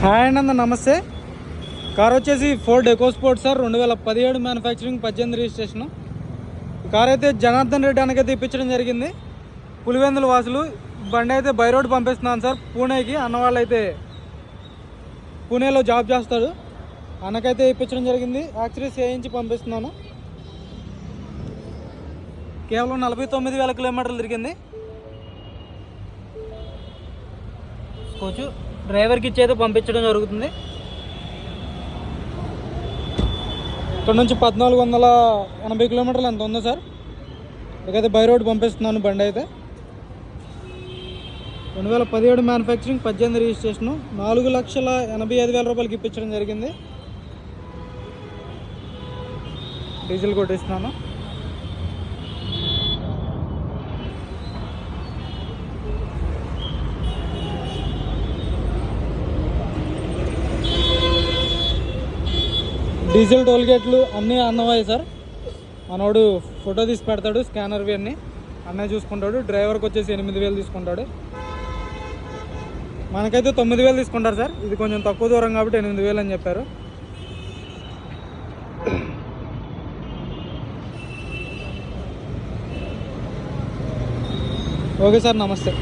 Hi అండి, నమస్తే. Car వచ్చేసి Ford EcoSport sir, 2017 manufacturing, 18 registration. ఈ కార్ అయితే జనార్దన్ రెడ్డి అనకైతే ఇప్పించడం జరిగింది. పులివెందుల వాసులు. బండి అయితే బై రోడ్ పంపిస్తున్నాను సార్ పూణేకి. అన్నవాళ్ళు అయితే పూణేలో జాబ్ చేస్తాడు. అన్నకైతే ఇప్పించడం జరిగింది. యాక్చువల్లీ చేయించి పంపిస్తున్నాను. కేవలం 49,000 కిలోమీటర్లు తిరిగింది. కొంచెం డ్రైవర్కి ఇచ్చేది పంపించడం జరుగుతుంది. ఇక్కడ నుంచి 1480 కిలోమీటర్లు ఎంత ఉందో సార్. ఇకైతే బై రోడ్ పంపిస్తున్నాను. బండి అయితే 2017 మ్యానుఫ్యాక్చరింగ్, 18 రిజిస్ట్రేషను. 4,85,000 రూపాయలకి ఇప్పించడం జరిగింది. డీజిల్ కొట్టిస్తున్నాను. డీజిల్ టోల్ గేట్లు అన్నీ అన్నవాయి సార్. మనోడు ఫోటో తీసి పెడతాడు, స్కానర్వి అన్నీ అన్నయ్య చూసుకుంటాడు. డ్రైవర్కి వచ్చేసి 8,000 తీసుకుంటాడు. మనకైతే 9,000 తీసుకుంటారు సార్. ఇది కొంచెం తక్కువ దూరం కాబట్టి 8,000 అని చెప్పారు. ఓకే సార్, నమస్తే.